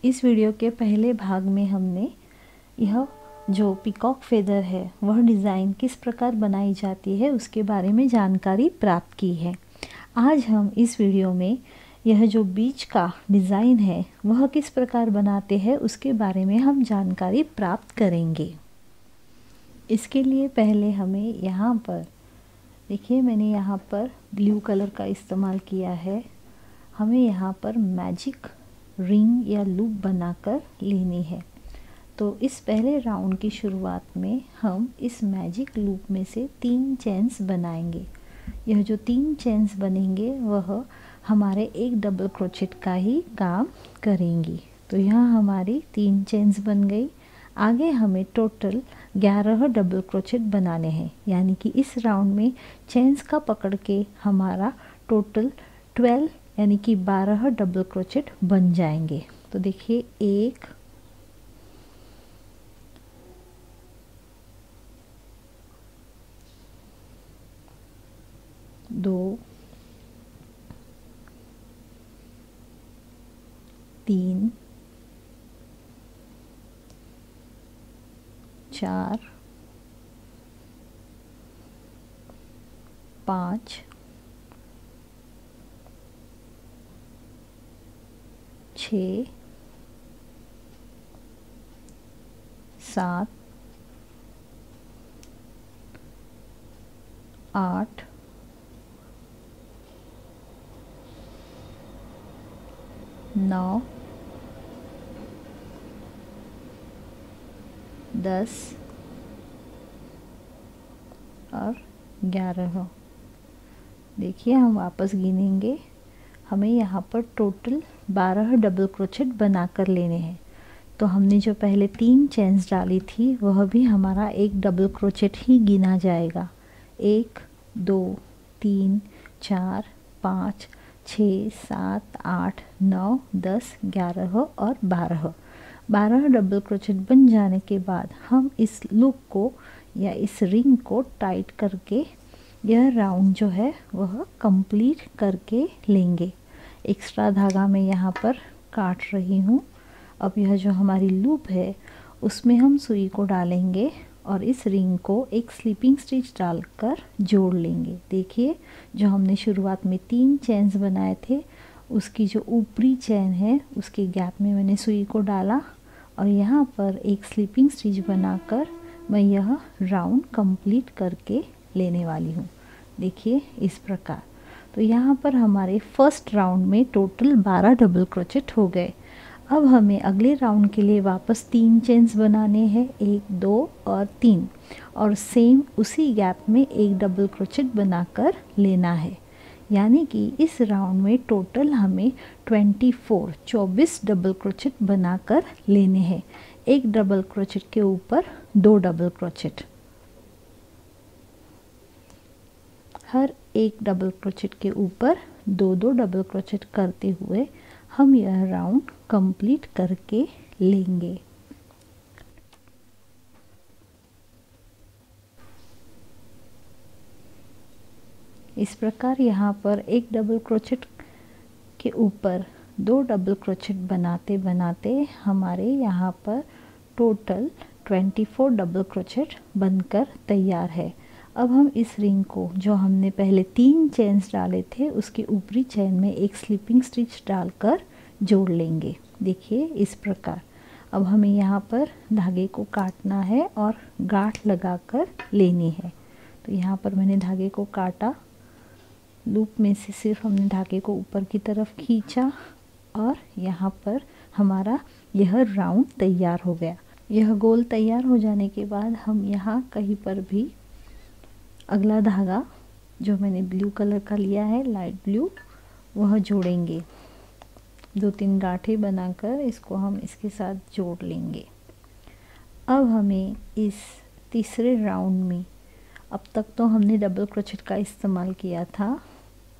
इस वीडियो के पहले भाग में हमने यह जो पीकॉक फेदर है वह डिज़ाइन किस प्रकार बनाई जाती है उसके बारे में जानकारी प्राप्त की है। आज हम इस वीडियो में यह जो बीच का डिज़ाइन है वह किस प्रकार बनाते हैं उसके बारे में हम जानकारी प्राप्त करेंगे। इसके लिए पहले हमें यहाँ पर देखिए, मैंने यहाँ पर ब्लू कलर का इस्तेमाल किया है। हमें यहाँ पर मैजिक रिंग या लूप बनाकर लेनी है। तो इस पहले राउंड की शुरुआत में हम इस मैजिक लूप में से 3 चेन्स बनाएंगे। यह जो 3 चेन्स बनेंगे वह हमारे एक डबल क्रोचेट का ही काम करेंगी। तो यहाँ हमारी 3 चेन्स बन गई। आगे हमें टोटल 11 डबल क्रोचेट बनाने हैं, यानी कि इस राउंड में चेन्स का पकड़ के हमारा टोटल 12 यानी कि 12 डबल क्रोचेट बन जाएंगे। तो देखिए 1 2 3 4 5 6 7 8 9 10 और 11। देखिए हम वापस गिनेंगे। हमें यहाँ पर टोटल 12 डबल क्रोचेट बनाकर लेने हैं। तो हमने जो पहले 3 चेन्स डाली थी वह भी हमारा एक डबल क्रोचेट ही गिना जाएगा। 1 2 3 4 5 6 7 8 9 10 11 और 12 डबल क्रोचेट बन जाने के बाद हम इस लूप को या इस रिंग को टाइट करके यह राउंड जो है वह कंप्लीट करके लेंगे। एक्स्ट्रा धागा मैं यहाँ पर काट रही हूँ। अब यह जो हमारी लूप है उसमें हम सुई को डालेंगे और इस रिंग को एक स्लीपिंग स्टिच डालकर जोड़ लेंगे। देखिए जो हमने शुरुआत में 3 चेन्स बनाए थे उसकी जो ऊपरी चेन है उसके गैप में मैंने सुई को डाला और यहाँ पर एक स्लीपिंग स्टिच बनाकर मैं यह राउंड कंप्लीट करके लेने वाली हूँ। देखिए इस प्रकार। तो यहाँ पर हमारे फर्स्ट राउंड में टोटल 12 डबल क्रोचेट हो गए। अब हमें अगले राउंड के लिए वापस 3 चेन्स बनाने हैं, 1 2 और 3, और सेम उसी गैप में एक डबल क्रोचेट बनाकर लेना है। यानी कि इस राउंड में टोटल हमें 24 डबल क्रोचेट बनाकर लेने हैं। एक डबल क्रोचेट के ऊपर 2 डबल क्रोचेट। हर एक डबल क्रोचेट के ऊपर 2 डबल क्रोचेट करते हुए हम यह राउंड कंप्लीट करके लेंगे। इस प्रकार यहाँ पर एक डबल क्रोचेट के ऊपर 2 डबल क्रोचेट बनाते बनाते हमारे यहाँ पर टोटल 24 डबल क्रोचेट बनकर तैयार है। अब हम इस रिंग को जो हमने पहले 3 चेन्स डाले थे उसके ऊपरी चेन में एक स्लिपिंग स्टिच डालकर जोड़ लेंगे। देखिए इस प्रकार। अब हमें यहाँ पर धागे को काटना है और गांठ लगाकर लेनी है। तो यहाँ पर मैंने धागे को काटा, लूप में से सिर्फ हमने धागे को ऊपर की तरफ खींचा और यहाँ पर हमारा यह राउंड तैयार हो गया। यह गोल तैयार हो जाने के बाद हम यहाँ कहीं पर भी अगला धागा जो मैंने ब्लू कलर का लिया है, लाइट ब्लू, वह जोड़ेंगे। 2-3 गांठें बनाकर इसको हम इसके साथ जोड़ लेंगे। अब हमें इस तीसरे राउंड में, अब तक तो हमने डबल क्रोचेट का इस्तेमाल किया था,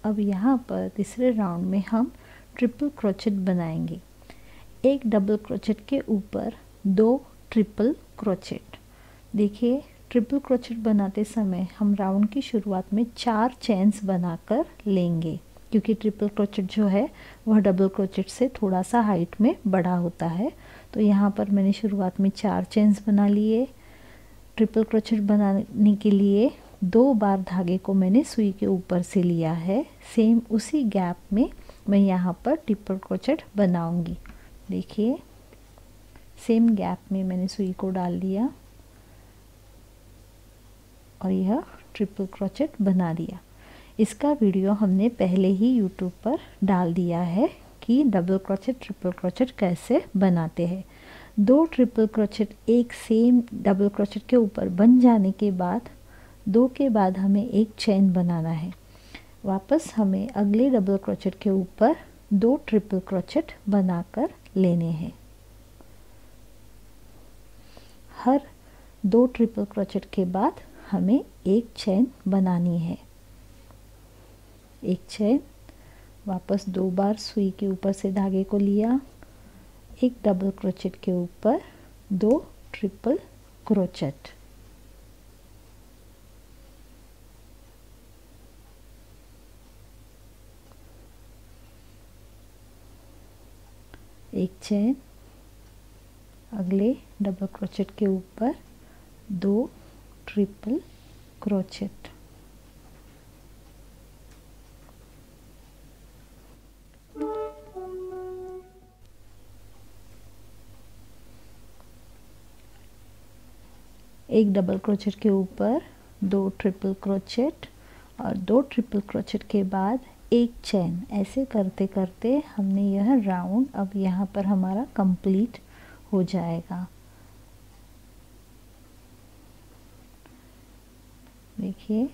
अब यहाँ पर तीसरे राउंड में हम ट्रिपल क्रोचेट बनाएंगे। एक डबल क्रोचेट के ऊपर 2 ट्रिपल क्रोचेट। देखिए ट्रिपल क्रोचेट बनाते समय हम राउंड की शुरुआत में 4 चेन्स बनाकर लेंगे। क्योंकि ट्रिपल क्रोचेट जो है वह डबल क्रोचेट से थोड़ा सा हाइट में बड़ा होता है। तो यहाँ पर मैंने शुरुआत में 4 चेन्स बना लिए। ट्रिपल क्रोचेट बनाने के लिए 2 बार धागे को मैंने सुई के ऊपर से लिया है। सेम उसी गैप में मैं यहाँ पर ट्रिपल क्रोचेट बनाऊंगी। देखिए सेम गैप में मैंने सुई को डाल दिया और यह ट्रिपल क्रोचेट बना दिया। इसका वीडियो हमने पहले ही YouTube पर डाल दिया है कि डबल क्रोचेट ट्रिपल क्रोचेट कैसे बनाते हैं। 2 ट्रिपल क्रोचेट एक सेम डबल क्रोचेट के ऊपर बन जाने के बाद 2 के बाद हमें एक चेन बनाना है। वापस हमें अगले डबल क्रोचेट के ऊपर 2 ट्रिपल क्रोचेट बनाकर लेने हैं। हर 2 ट्रिपल क्रोचेट के बाद हमें एक चेन बनानी है। एक चेन, वापस 2 बार सुई के ऊपर से धागे को लिया, एक डबल क्रोचेट के ऊपर 2 ट्रिपल क्रोचेट। एक चेन, अगले डबल क्रोचेट के ऊपर 2 ट्रिपल क्रोचेट। एक डबल क्रोचेट के ऊपर 2 ट्रिपल क्रोचेट और 2 ट्रिपल क्रोचेट के बाद एक चेन। ऐसे करते करते हमने यह राउंड अब यहाँ पर हमारा कंप्लीट हो जाएगा। देखिए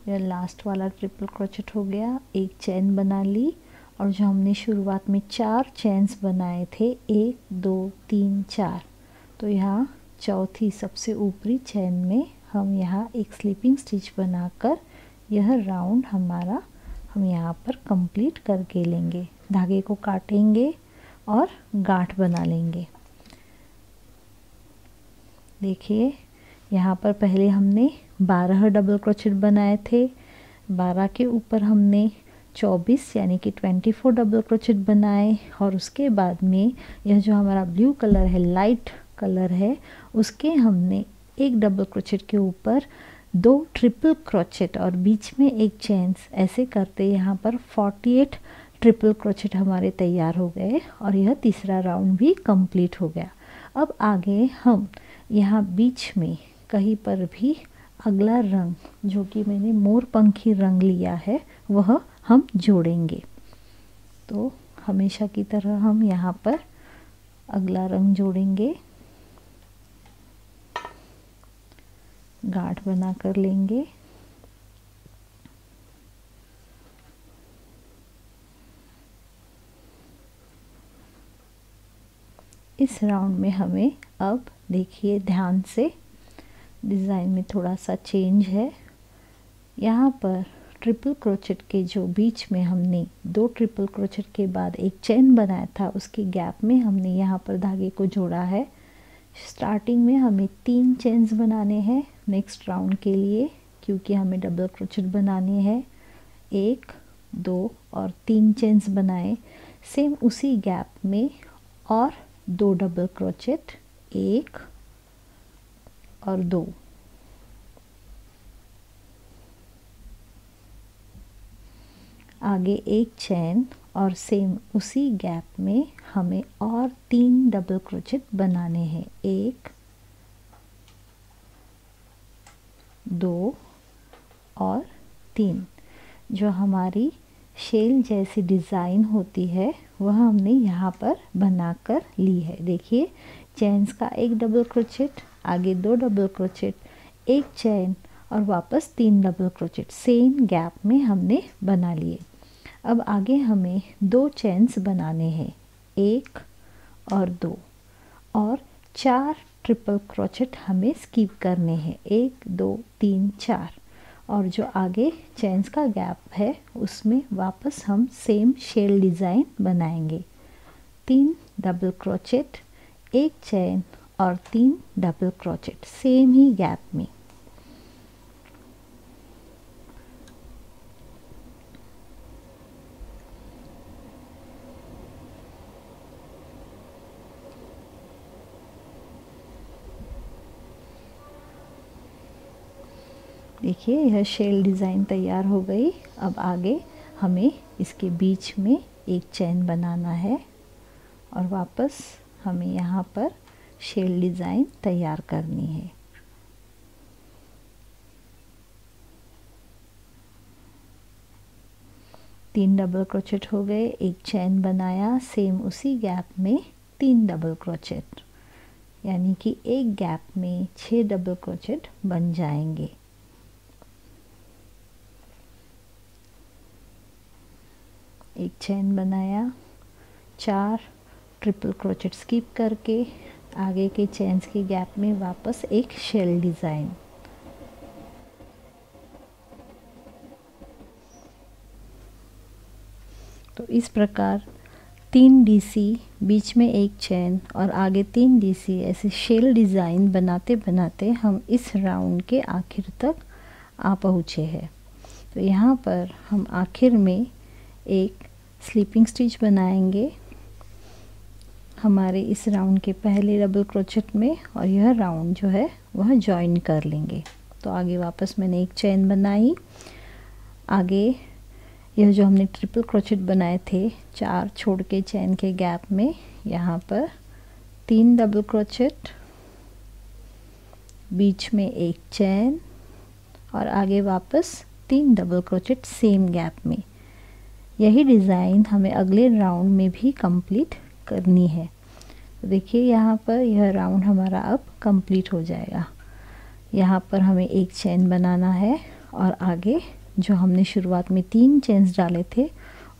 यह लास्ट वाला ट्रिपल क्रोचेट हो गया। एक चेन बना ली और जो हमने शुरुआत में 4 चेन्स बनाए थे 1 2 3 4, तो यहाँ चौथी सबसे ऊपरी चेन में हम यहाँ एक स्लिपिंग स्टिच बनाकर यह राउंड हमारा हम यहाँ पर कंप्लीट करके लेंगे। धागे को काटेंगे और गांठ बना लेंगे। देखिए यहाँ पर पहले हमने 12 डबल क्रोचेट बनाए थे। 12 के ऊपर हमने 24 यानी कि 24 डबल क्रोचेट बनाए और उसके बाद में यह जो हमारा ब्लू कलर है, लाइट कलर है, उसके हमने एक डबल क्रोचेट के ऊपर 2 ट्रिपल क्रोचेट और बीच में एक चेन्स। ऐसे करते यहाँ पर 48 ट्रिपल क्रोचेट हमारे तैयार हो गए और यह तीसरा राउंड भी कंप्लीट हो गया। अब आगे हम यहाँ बीच में कहीं पर भी अगला रंग जो कि मैंने मोरपंखी रंग लिया है वह हम जोड़ेंगे। तो हमेशा की तरह हम यहाँ पर अगला रंग जोड़ेंगे, गांठ बना कर लेंगे। इस राउंड में हमें अब देखिए ध्यान से डिज़ाइन में थोड़ा सा चेंज है। यहाँ पर ट्रिपल क्रोचेट के जो बीच में हमने 2 ट्रिपल क्रोचेट के बाद एक चेन बनाया था उसके गैप में हमने यहाँ पर धागे को जोड़ा है। स्टार्टिंग में हमें 3 चेन्स बनाने हैं नेक्स्ट राउंड के लिए, क्योंकि हमें डबल क्रोचेट बनाने हैं। 1 2 और 3 चेन्स बनाए। सेम उसी गैप में और 2 डबल क्रोचेट, 1 और 2। आगे एक चेन और सेम उसी गैप में हमें और 3 डबल क्रोचेट बनाने हैं। 1 2 और 3। जो हमारी शेल जैसी डिज़ाइन होती है वह हमने यहाँ पर बनाकर ली है। देखिए चेन्स का एक डबल क्रोचेट, आगे 2 डबल क्रोचेट, एक चेन और वापस 3 डबल क्रोचेट सेम गैप में हमने बना लिए। अब आगे हमें 2 चेन्स बनाने हैं, 1 और 2, और 4 ट्रिपल क्रोचेट हमें स्किप करने हैं, 1 2 3 4। और जो आगे चेन्स का गैप है उसमें वापस हम सेम शेल डिज़ाइन बनाएंगे। 3 डबल क्रोचेट, एक चेन और 3 डबल क्रोचेट सेम ही गैप में। देखिए यह शेल डिज़ाइन तैयार हो गई। अब आगे हमें इसके बीच में एक चेन बनाना है और वापस हमें यहाँ पर शेल डिज़ाइन तैयार करनी है। तीन डबल क्रोचेट हो गए, एक चेन बनाया, सेम उसी गैप में 3 डबल क्रोचेट, यानी कि एक गैप में 6 डबल क्रोचेट बन जाएंगे। एक चेन बनाया, 4 ट्रिपल क्रोचेट स्किप करके आगे के चेन्स के गैप में वापस एक शेल डिज़ाइन। तो इस प्रकार 3 डीसी, बीच में एक चेन और आगे 3 डीसी, ऐसे शेल डिज़ाइन बनाते बनाते हम इस राउंड के आखिर तक आ पहुँचे हैं। तो यहाँ पर हम आखिर में एक स्लीपिंग स्टिच बनाएंगे हमारे इस राउंड के पहले डबल क्रोचेट में, और यह राउंड जो है वह जॉइन कर लेंगे। तो आगे वापस मैंने एक चेन बनाई, आगे यह जो हमने ट्रिपल क्रोचेट बनाए थे 4 छोड़ के चेन के गैप में, यहाँ पर 3 डबल क्रोचेट, बीच में एक चेन और आगे वापस 3 डबल क्रोचेट सेम गैप में। यही डिज़ाइन हमें अगले राउंड में भी कंप्लीट करनी है। तो देखिए यहाँ पर यह राउंड हमारा अब कंप्लीट हो जाएगा। यहाँ पर हमें एक चेन बनाना है और आगे जो हमने शुरुआत में 3 चेन्स डाले थे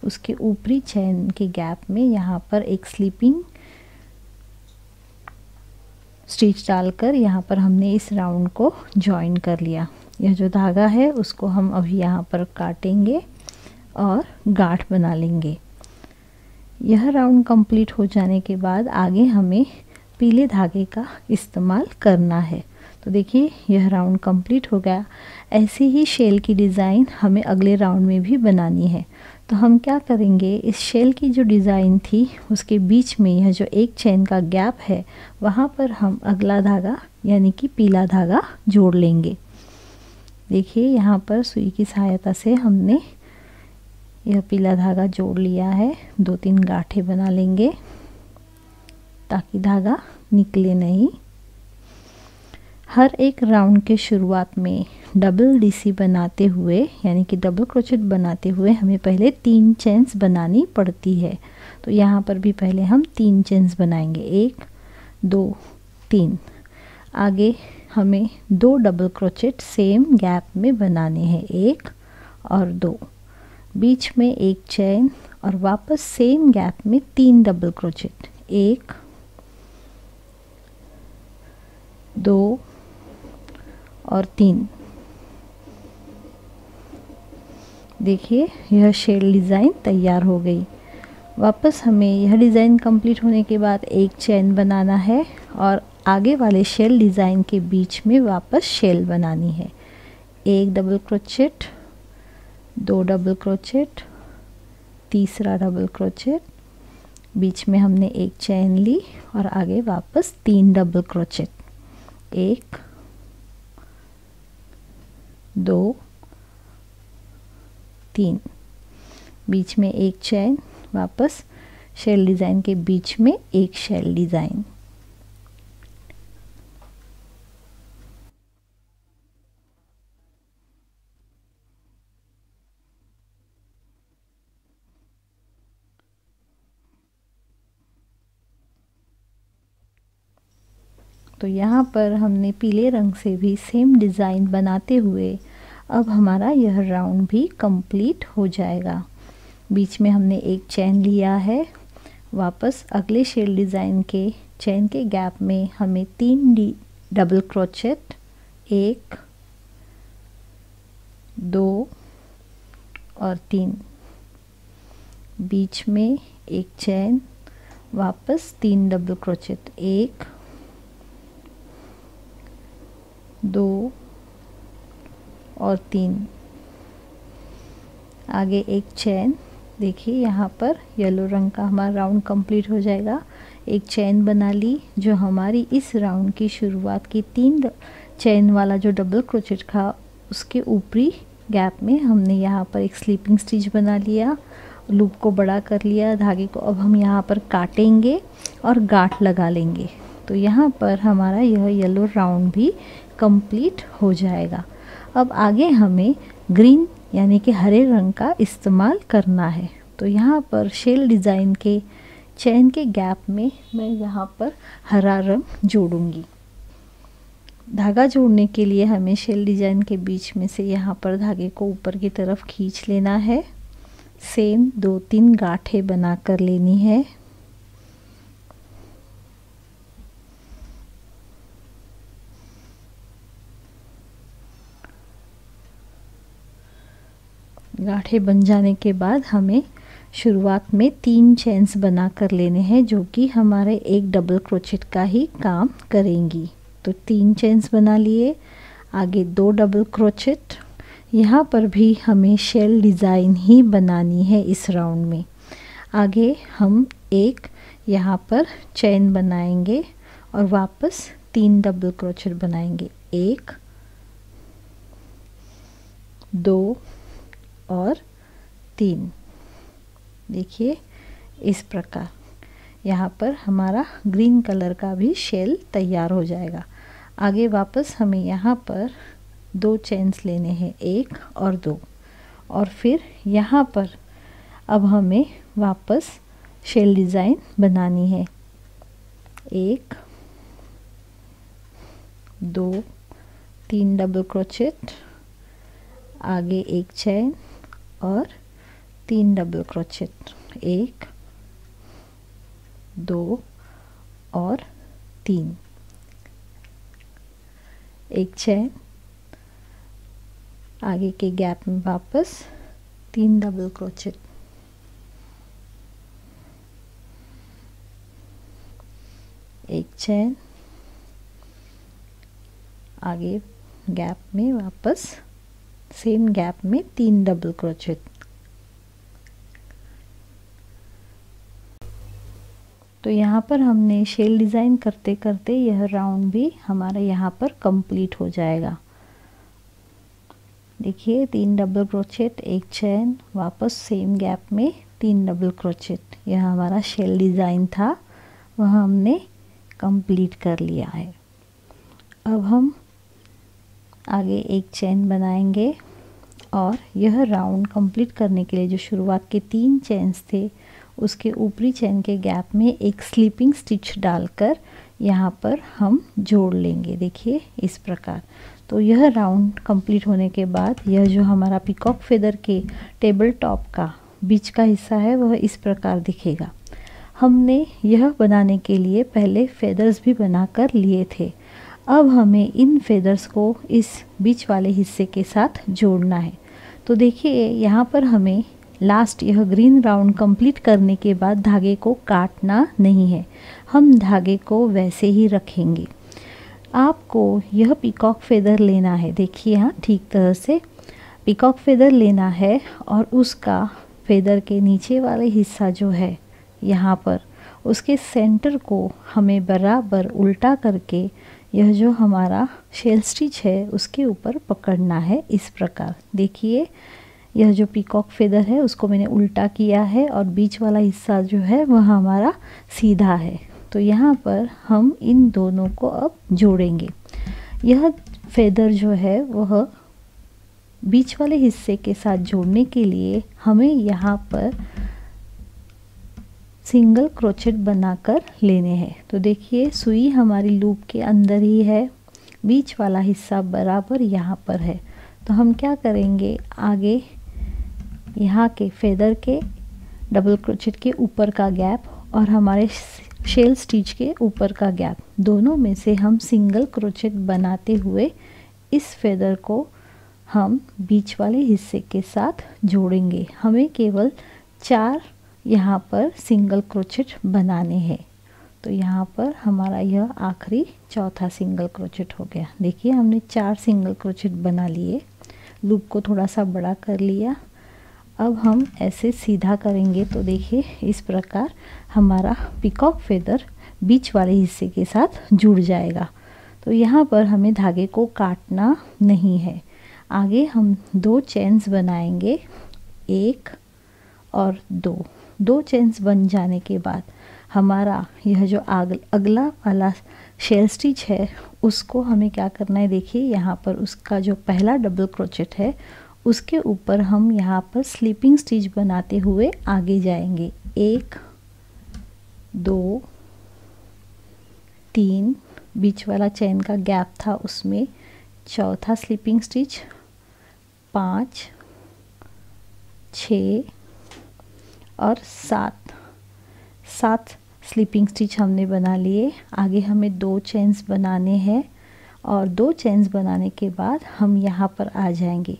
उसके ऊपरी चेन के गैप में यहाँ पर एक स्लीपिंग स्टिच डालकर यहाँ पर हमने इस राउंड को जॉइन कर लिया। यह जो धागा है उसको हम अभी यहाँ पर काटेंगे और गांठ बना लेंगे। यह राउंड कंप्लीट हो जाने के बाद आगे हमें पीले धागे का इस्तेमाल करना है। तो देखिए यह राउंड कंप्लीट हो गया। ऐसी ही शेल की डिज़ाइन हमें अगले राउंड में भी बनानी है। तो हम क्या करेंगे, इस शेल की जो डिज़ाइन थी उसके बीच में यह जो एक चेन का गैप है वहाँ पर हम अगला धागा यानी कि पीला धागा जोड़ लेंगे। देखिए यहाँ पर सुई की सहायता से हमने यह पीला धागा जोड़ लिया है। 2-3 गांठें बना लेंगे ताकि धागा निकले नहीं। हर एक राउंड के शुरुआत में डबल डीसी बनाते हुए यानी कि डबल क्रोचेट बनाते हुए हमें पहले 3 चेन्स बनानी पड़ती है। तो यहाँ पर भी पहले हम 3 चेन्स बनाएंगे, 1 2 3। आगे हमें 2 डबल क्रोचेट सेम गैप में बनाने हैं, 1 और 2, बीच में एक चेन और वापस सेम गैप में 3 डबल क्रोचेट, 1 2 और 3। देखिए यह शेल डिज़ाइन तैयार हो गई। वापस हमें यह डिज़ाइन कंप्लीट होने के बाद एक चेन बनाना है और आगे वाले शेल डिज़ाइन के बीच में वापस शेल बनानी है। 1 डबल क्रोचेट, 2 डबल क्रोचेट, तीसरा डबल क्रोचेट, बीच में हमने एक चेन ली और आगे वापस 3 डबल क्रोचेट, 1 2 3, बीच में एक चेन, वापस शेल डिज़ाइन के बीच में एक शेल डिज़ाइन। तो यहाँ पर हमने पीले रंग से भी सेम डिज़ाइन बनाते हुए अब हमारा यह राउंड भी कंप्लीट हो जाएगा। बीच में हमने एक चेन लिया है, वापस अगले शेल डिज़ाइन के चेन के गैप में हमें 3 डबल क्रोचेट, 1 2 और 3, बीच में एक चेन, वापस 3 डबल क्रोचेट, 1 2 और 3, आगे एक चेन। देखिए यहाँ पर येलो रंग का हमारा राउंड कंप्लीट हो जाएगा। एक चेन बना ली जो हमारी इस राउंड की शुरुआत की 3 चेन वाला जो डबल क्रोचेट था उसके ऊपरी गैप में हमने यहाँ पर एक स्लीपिंग स्टिच बना लिया, लूप को बड़ा कर लिया धागे को। अब हम यहाँ पर काटेंगे और गांठ लगा लेंगे। तो यहाँ पर हमारा यह येलो राउंड भी कंप्लीट हो जाएगा। अब आगे हमें ग्रीन यानी कि हरे रंग का इस्तेमाल करना है। तो यहाँ पर शेल डिज़ाइन के चैन के गैप में मैं यहाँ पर हरा रंग जोड़ूंगी। धागा जोड़ने के लिए हमें शेल डिज़ाइन के बीच में से यहाँ पर धागे को ऊपर की तरफ खींच लेना है। सेम 2-3 गांठें बना कर लेनी है। गांठें बन जाने के बाद हमें शुरुआत में 3 चेन्स बना कर लेने हैं, जो कि हमारे एक डबल क्रोचेट का ही काम करेंगी। तो 3 चेन्स बना लिए, आगे 2 डबल क्रोचेट। यहाँ पर भी हमें शेल डिज़ाइन ही बनानी है इस राउंड में। आगे हम एक यहाँ पर चेन बनाएंगे और वापस 3 डबल क्रोचेट बनाएंगे, 1 2 और 3। देखिए इस प्रकार यहाँ पर हमारा ग्रीन कलर का भी शेल तैयार हो जाएगा। आगे वापस हमें यहाँ पर 2 चेन्स लेने हैं, 1 और 2, और फिर यहाँ पर अब हमें वापस शेल डिज़ाइन बनानी है, 1 2 3 डबल क्रोचेट, आगे एक चेन और 3 डबल क्रोचेट, 1 2 और 3, एक चेन, आगे के गैप में वापस 3 डबल क्रोचेट, एक चेन, आगे गैप में वापस सेम गैप में 3 डबल क्रोचेट। तो यहाँ पर हमने शेल डिज़ाइन करते करते यह राउंड भी हमारा यहाँ पर कंप्लीट हो जाएगा। देखिए 3 डबल क्रोचेट, एक चेन, वापस सेम गैप में 3 डबल क्रोचेट। यह हमारा शेल डिज़ाइन था, वह हमने कंप्लीट कर लिया है। अब हम आगे एक चेन बनाएंगे और यह राउंड कंप्लीट करने के लिए जो शुरुआत के 3 चेन्स थे उसके ऊपरी चेन के गैप में एक स्लीपिंग स्टिच डालकर यहाँ पर हम जोड़ लेंगे। देखिए इस प्रकार। तो यह राउंड कंप्लीट होने के बाद यह जो हमारा पीकॉक फेदर के टेबल टॉप का बीच का हिस्सा है वह इस प्रकार दिखेगा। हमने यह बनाने के लिए पहले फेदर्स भी बना कर लिए थे। अब हमें इन फेदर्स को इस बीच वाले हिस्से के साथ जोड़ना है। तो देखिए यहाँ पर हमें लास्ट यह ग्रीन राउंड कंप्लीट करने के बाद धागे को काटना नहीं है, हम धागे को वैसे ही रखेंगे। आपको यह पीकॉक फेदर लेना है, देखिए यहाँ ठीक तरह से पीकॉक फेदर लेना है और उसका फेदर के नीचे वाले हिस्सा जो है यहाँ पर उसके सेंटर को हमें बराबर उल्टा करके यह जो हमारा शेल स्टिच है उसके ऊपर पकड़ना है इस प्रकार। देखिए यह जो पीकॉक फेदर है उसको मैंने उल्टा किया है और बीच वाला हिस्सा जो है वह हमारा सीधा है। तो यहाँ पर हम इन दोनों को अब जोड़ेंगे। यह फेदर जो है वह बीच वाले हिस्से के साथ जोड़ने के लिए हमें यहाँ पर सिंगल क्रोचेट बनाकर लेने हैं। तो देखिए सुई हमारी लूप के अंदर ही है, बीच वाला हिस्सा बराबर यहाँ पर है। तो हम क्या करेंगे, आगे यहाँ के फेदर के डबल क्रोचेट के ऊपर का गैप और हमारे शेल स्टिच के ऊपर का गैप, दोनों में से हम सिंगल क्रोचेट बनाते हुए इस फेदर को हम बीच वाले हिस्से के साथ जोड़ेंगे। हमें केवल 4 यहाँ पर सिंगल क्रोचेट बनाने हैं। तो यहाँ पर हमारा यह आखिरी चौथा सिंगल क्रोचेट हो गया। देखिए हमने 4 सिंगल क्रोचेट बना लिए, लूप को थोड़ा सा बड़ा कर लिया। अब हम ऐसे सीधा करेंगे तो देखिए इस प्रकार हमारा पीकॉक फेदर बीच वाले हिस्से के साथ जुड़ जाएगा। तो यहाँ पर हमें धागे को काटना नहीं है। आगे हम 2 चेन्स बनाएंगे, 1 और 2 चेन्स बन जाने के बाद हमारा यह जो अगला वाला शेल स्टिच है उसको हमें क्या करना है, देखिए यहाँ पर उसका जो पहला डबल क्रोचेट है उसके ऊपर हम यहाँ पर स्लीपिंग स्टिच बनाते हुए आगे जाएंगे। 1 2 3, बीच वाला चेन का गैप था उसमें चौथा स्लीपिंग स्टिच, 5 6 और 7 स्लीपिंग स्टिच हमने बना लिए। आगे हमें 2 चेन्स बनाने हैं और 2 चेन्स बनाने के बाद हम यहाँ पर आ जाएंगे।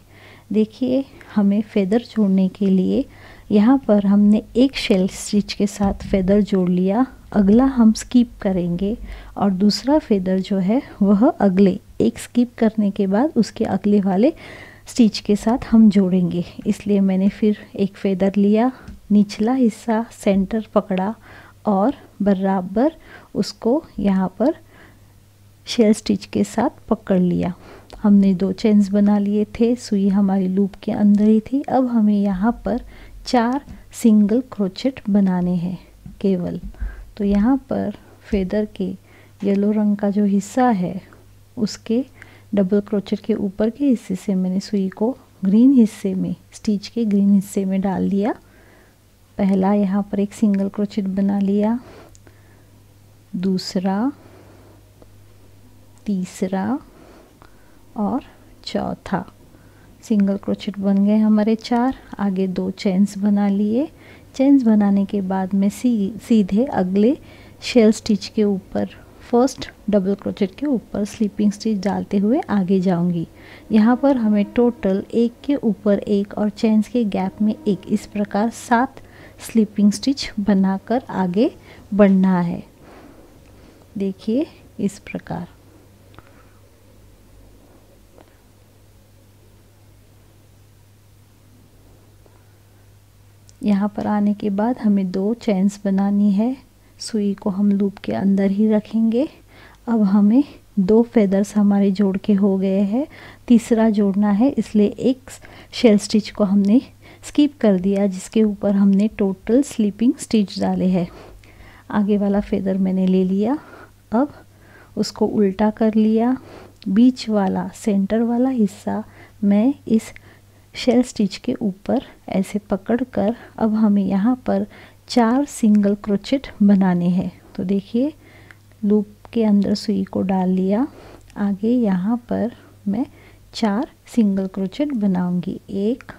देखिए हमें फेदर जोड़ने के लिए यहाँ पर हमने एक शेल स्टिच के साथ फेदर जोड़ लिया, अगला हम स्किप करेंगे और दूसरा फेदर जो है वह अगले एक स्किप करने के बाद उसके अगले वाले स्टिच के साथ हम जोड़ेंगे। इसलिए मैंने फिर एक फेदर लिया, निचला हिस्सा सेंटर पकड़ा और बराबर उसको यहाँ पर शेल स्टिच के साथ पकड़ लिया। हमने 2 चेन्स बना लिए थे, सुई हमारी लूप के अंदर ही थी। अब हमें यहाँ पर 4 सिंगल क्रोचेट बनाने हैं केवल। तो यहाँ पर फेदर के येलो रंग का जो हिस्सा है उसके डबल क्रोचेट के ऊपर के हिस्से से मैंने सुई को ग्रीन हिस्से में, स्टिच के ग्रीन हिस्से में डाल दिया। पहला यहाँ पर एक सिंगल क्रोचेट बना लिया, दूसरा, तीसरा और चौथा सिंगल क्रोचेट बन गए हमारे 4। आगे 2 चेन्स बना लिए। चेन्स बनाने के बाद मैं सीधे अगले शेल स्टिच के ऊपर फर्स्ट डबल क्रोचेट के ऊपर स्लीपिंग स्टिच डालते हुए आगे जाऊंगी। यहाँ पर हमें टोटल एक के ऊपर एक और चेन्स के गैप में एक, इस प्रकार 7 स्लीपिंग स्टिच बनाकर आगे बढ़ना है। देखिए इस प्रकार। यहाँ पर आने के बाद हमें 2 चेन्स बनानी है, सुई को हम लूप के अंदर ही रखेंगे। अब हमें 2 फेदर्स हमारे जोड़ के हो गए हैं, तीसरा जोड़ना है, इसलिए एक शेल स्टिच को हमने स्किप कर दिया जिसके ऊपर हमने टोटल स्लीपिंग स्टिच डाले हैं। आगे वाला फेदर मैंने ले लिया, अब उसको उल्टा कर लिया, बीच वाला सेंटर वाला हिस्सा मैं इस शेल स्टिच के ऊपर ऐसे पकड़कर अब हमें यहाँ पर 4 सिंगल क्रोचेट बनाने हैं। तो देखिए लूप के अंदर सुई को डाल लिया, आगे यहाँ पर मैं 4 सिंगल क्रोचेट बनाऊंगी, 1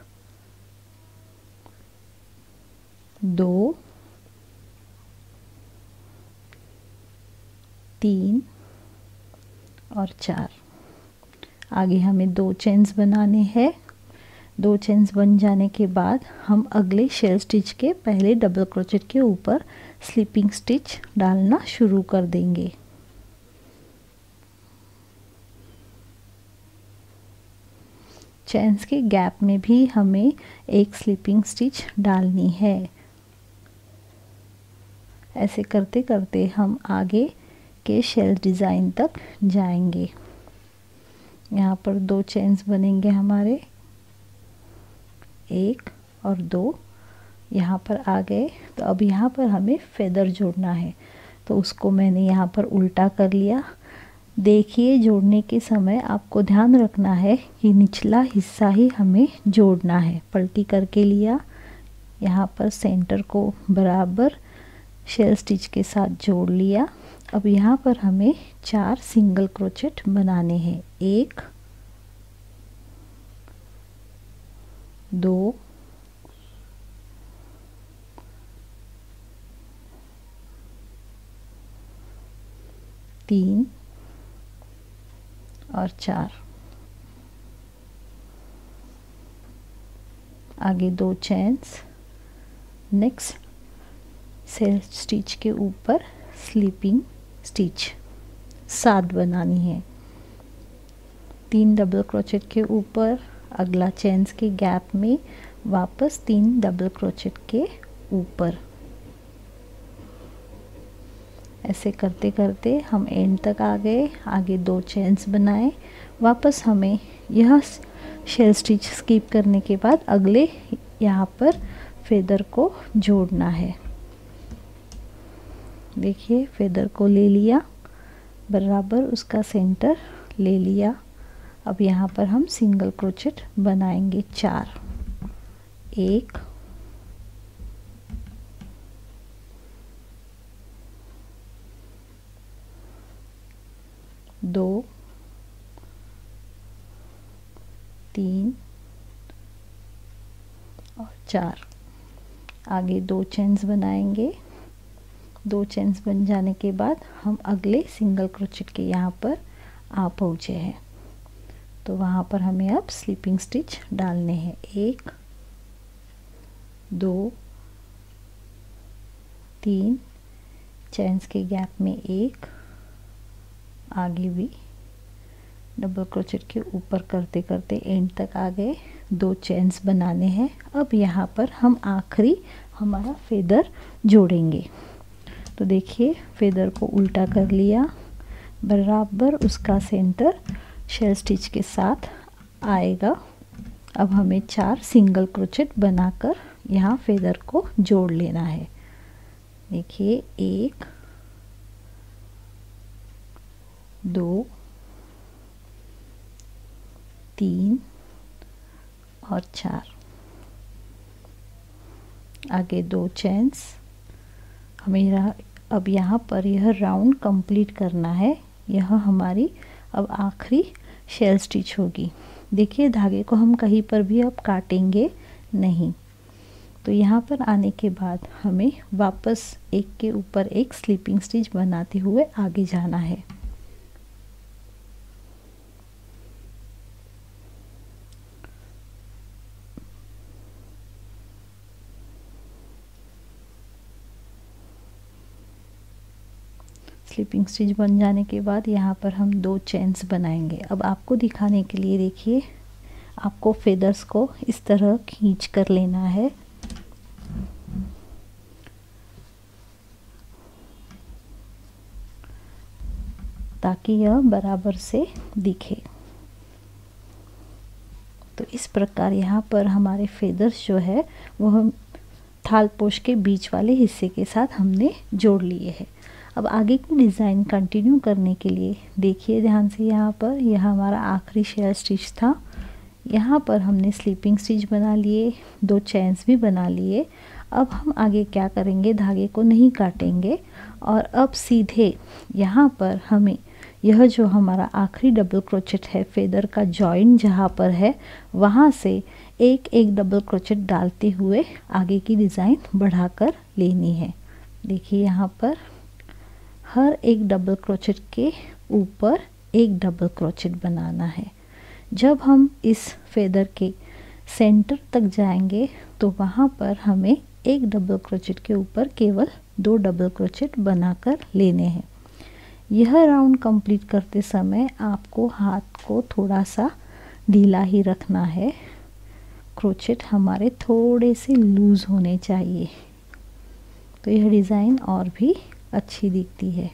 2 3 और 4। आगे हमें 2 चेन्स बनाने हैं। 2 चेन्स बन जाने के बाद हम अगले शेल स्टिच के पहले डबल क्रोचेट के ऊपर स्लीपिंग स्टिच डालना शुरू कर देंगे। चेन्स के गैप में भी हमें एक स्लीपिंग स्टिच डालनी है। ऐसे करते करते हम आगे के शेल डिज़ाइन तक जाएंगे। यहाँ पर 2 चेन्स बनेंगे हमारे, 1 और 2 यहाँ पर आ गए। तो अब यहाँ पर हमें फेदर जोड़ना है, तो उसको मैंने यहाँ पर उल्टा कर लिया। देखिए जोड़ने के समय आपको ध्यान रखना है कि निचला हिस्सा ही हमें जोड़ना है। पलटी करके लिया, यहाँ पर सेंटर को बराबर शेल स्टिच के साथ जोड़ लिया। अब यहाँ पर हमें 4 सिंगल क्रोचेट बनाने हैं, 1 2 3 और 4। आगे 2 चेन्स, नेक्स्ट शेल स्टिच के ऊपर स्लीपिंग स्टिच 7 बनानी है। 3 डबल क्रोचेट के ऊपर अगला चेन्स के गैप में वापस 3 डबल क्रोचेट के ऊपर। ऐसे करते करते हम एंड तक आ गए। आगे 2 चेन्स बनाए, वापस हमें यह शेल स्टिच स्किप करने के बाद अगले यहाँ पर फेदर को जोड़ना है। देखिए फेदर को ले लिया, बराबर उसका सेंटर ले लिया। अब यहाँ पर हम सिंगल क्रोचेट बनाएंगे 4, 1 2 3 और 4। आगे 2 चेन्स बनाएंगे। 2 चेन्स बन जाने के बाद हम अगले सिंगल क्रोचेट के यहाँ पर आ पहुँचे हैं, तो वहाँ पर हमें अब स्लिपिंग स्टिच डालने हैं। 1 2 3 चेन्स के गैप में 1, आगे भी डबल क्रोचेट के ऊपर करते करते एंड तक आ गए। 2 चेन्स बनाने हैं। अब यहाँ पर हम आखिरी हमारा फेदर जोड़ेंगे। तो देखिए फेदर को उल्टा कर लिया, बराबर उसका सेंटर शेल स्टिच के साथ आएगा। अब हमें 4 सिंगल क्रोचेट बनाकर यहाँ फेदर को जोड़ लेना है। देखिए 1 2 3 और 4। आगे 2 चेन्स। हमें अब यहाँ पर यह राउंड कंप्लीट करना है। यह हमारी अब आखिरी शेल स्टिच होगी। देखिए धागे को हम कहीं पर भी अब काटेंगे नहीं। तो यहाँ पर आने के बाद हमें वापस एक के ऊपर एक स्लिपिंग स्टिच बनाते हुए आगे जाना है। स्लिपिंग स्टिच बन जाने के बाद यहाँ पर हम 2 चेन्स बनाएंगे। अब आपको दिखाने के लिए देखिए, आपको फेदर्स को इस तरह खींच कर लेना है। ताकि यह बराबर से दिखे। तो इस प्रकार यहाँ पर हमारे फेदर्स जो है वह थालपोश के बीच वाले हिस्से के साथ हमने जोड़ लिए हैं। अब आगे की डिज़ाइन कंटिन्यू करने के लिए देखिए ध्यान से, यहाँ पर यह हमारा आखिरी शेल स्टिच था। यहाँ पर हमने स्लीपिंग स्टिच बना लिए, 2 चेन्स भी बना लिए। अब हम आगे क्या करेंगे, धागे को नहीं काटेंगे और अब सीधे यहाँ पर हमें यह जो हमारा आखिरी डबल क्रोचेट है, फेदर का जॉइंट जहाँ पर है वहाँ से एक एक डबल क्रोचेट डालते हुए आगे की डिज़ाइन बढ़ाकर लेनी है। देखिए यहाँ पर हर एक डबल क्रोचेट के ऊपर एक डबल क्रोचेट बनाना है। जब हम इस फेदर के सेंटर तक जाएंगे तो वहाँ पर हमें एक डबल क्रोचेट के ऊपर केवल 2 डबल क्रोचेट बनाकर लेने हैं। यह राउंड कंप्लीट करते समय आपको हाथ को थोड़ा सा ढीला ही रखना है। क्रोचेट हमारे थोड़े से लूज़ होने चाहिए, तो यह डिज़ाइन और भी अच्छी दिखती है।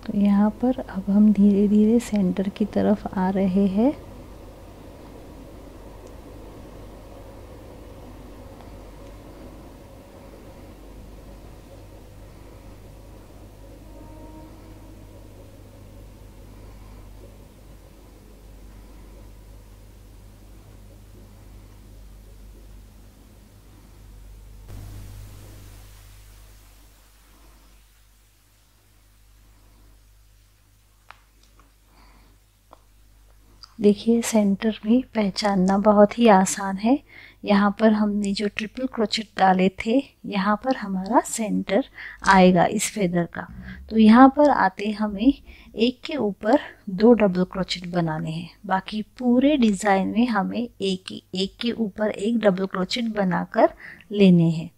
तो यहाँ पर अब हम धीरे धीरे सेंटर की तरफ आ रहे हैं। देखिए सेंटर भी पहचानना बहुत ही आसान है। यहाँ पर हमने जो ट्रिपल क्रोचेट डाले थे, यहाँ पर हमारा सेंटर आएगा इस फेदर का। तो यहाँ पर आते हमें एक के ऊपर 2 डबल क्रोचेट बनाने हैं। बाकी पूरे डिज़ाइन में हमें एक के ऊपर एक डबल क्रोचेट बनाकर लेने हैं।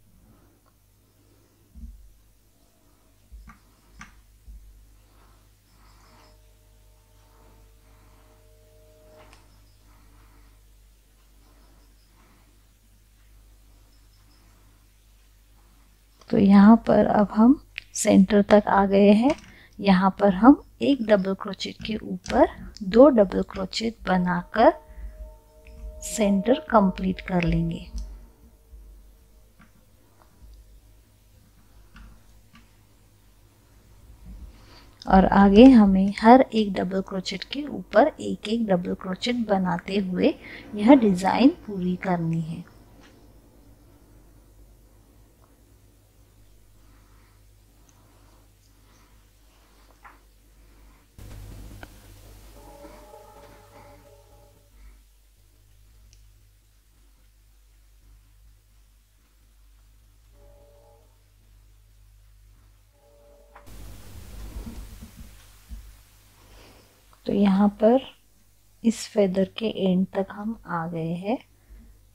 तो यहाँ पर अब हम सेंटर तक आ गए हैं। यहाँ पर हम एक डबल क्रोचेट के ऊपर 2 डबल क्रोचेट बनाकर सेंटर कंप्लीट कर लेंगे। और आगे हमें हर एक डबल क्रोचेट के ऊपर एक एक डबल क्रोचेट बनाते हुए यह डिज़ाइन पूरी करनी है। तो यहाँ पर इस फेदर के एंड तक हम आ गए हैं।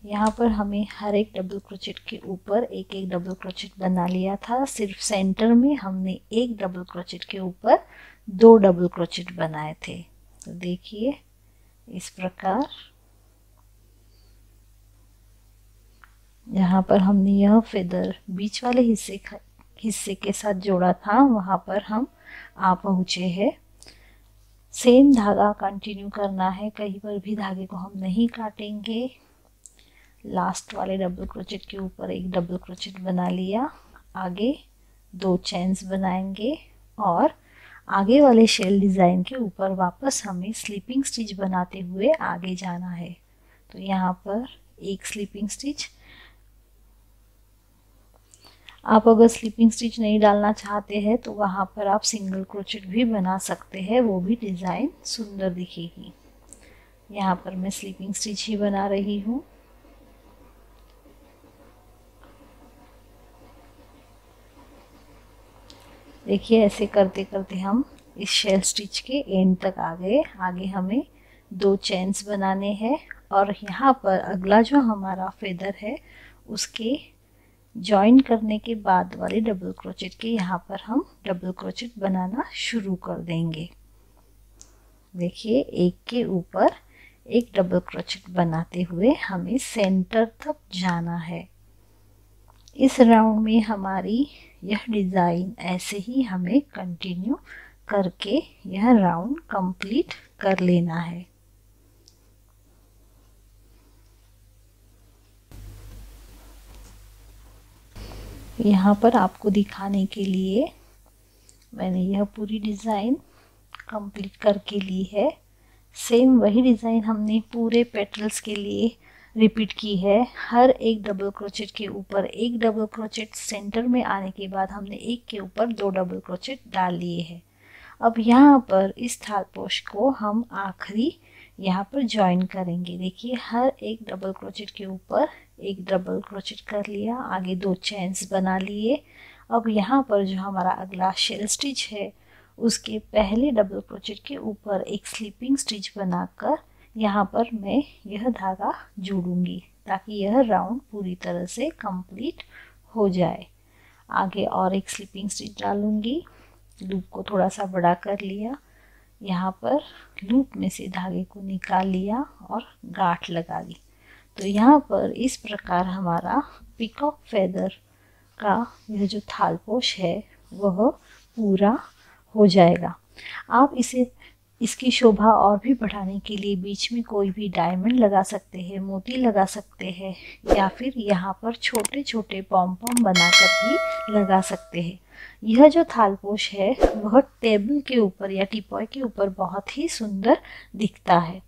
यहाँ पर हमें हर एक डबल क्रोचेट के ऊपर एक एक डबल क्रोचेट बना लिया था। सिर्फ सेंटर में हमने एक डबल क्रोचेट के ऊपर 2 डबल क्रोचेट बनाए थे। तो देखिए इस प्रकार यहाँ पर हमने यह फेदर बीच वाले हिस्से के साथ जोड़ा था, वहाँ पर हम आ पहुँचे हैं। सेम धागा कंटिन्यू करना है, कहीं पर भी धागे को हम नहीं काटेंगे। लास्ट वाले डबल क्रोचेट के ऊपर एक डबल क्रोचेट बना लिया, आगे 2 चेन्स बनाएंगे और आगे वाले शेल डिज़ाइन के ऊपर वापस हमें स्लीपिंग स्टिच बनाते हुए आगे जाना है। तो यहाँ पर एक स्लीपिंग स्टिच, आप अगर स्लीपिंग स्टिच नहीं डालना चाहते हैं तो वहाँ पर आप सिंगल क्रोचेट भी बना सकते हैं, वो भी डिज़ाइन सुंदर दिखेगी। यहाँ पर मैं स्लीपिंग स्टिच ही बना रही हूँ। देखिए ऐसे करते करते हम इस शेल स्टिच के एंड तक आ गए। आगे हमें 2 चेन्स बनाने हैं और यहाँ पर अगला जो हमारा फेदर है उसके जॉइन करने के बाद वाले डबल क्रोचेट के यहाँ पर हम डबल क्रोचेट बनाना शुरू कर देंगे। देखिए एक के ऊपर एक डबल क्रोचेट बनाते हुए हमें सेंटर तक जाना है। इस राउंड में हमारी यह डिज़ाइन ऐसे ही हमें कंटिन्यू करके यह राउंड कंप्लीट कर लेना है। यहाँ पर आपको दिखाने के लिए मैंने यह पूरी डिज़ाइन कंप्लीट करके ली है। सेम वही डिज़ाइन हमने पूरे पेटल्स के लिए रिपीट की है। हर एक डबल क्रोचेट के ऊपर एक डबल क्रोचेट सेंटर में आने के बाद हमने एक के ऊपर 2 डबल क्रोचेट डाल लिए हैं। अब यहाँ पर इस थालपोश को हम आखिरी यहाँ पर जॉइन करेंगे। देखिए हर एक डबल क्रोचेट के ऊपर एक डबल क्रोचेट कर लिया, आगे 2 चेन्स बना लिए। अब यहाँ पर जो हमारा अगला शेल स्टिच है उसके पहले डबल क्रोचेट के ऊपर एक स्लीपिंग स्टिच बनाकर यहाँ पर मैं यह धागा जोड़ूंगी ताकि यह राउंड पूरी तरह से कंप्लीट हो जाए। आगे और एक स्लीपिंग स्टिच डालूंगी, लूप को थोड़ा सा बड़ा कर लिया, यहाँ पर लूप में से धागे को निकाल लिया और गांठ लगा दी। तो यहाँ पर इस प्रकार हमारा पीकॉक फेदर का यह जो थालपोश है वह पूरा हो जाएगा। आप इसकी शोभा और भी बढ़ाने के लिए बीच में कोई भी डायमंड लगा सकते हैं, मोती लगा सकते हैं या फिर यहाँ पर छोटे छोटे पॉम पॉम बनाकर भी लगा सकते हैं। यह जो थालपोश है वह टेबल के ऊपर या टीपॉय के ऊपर बहुत ही सुंदर दिखता है।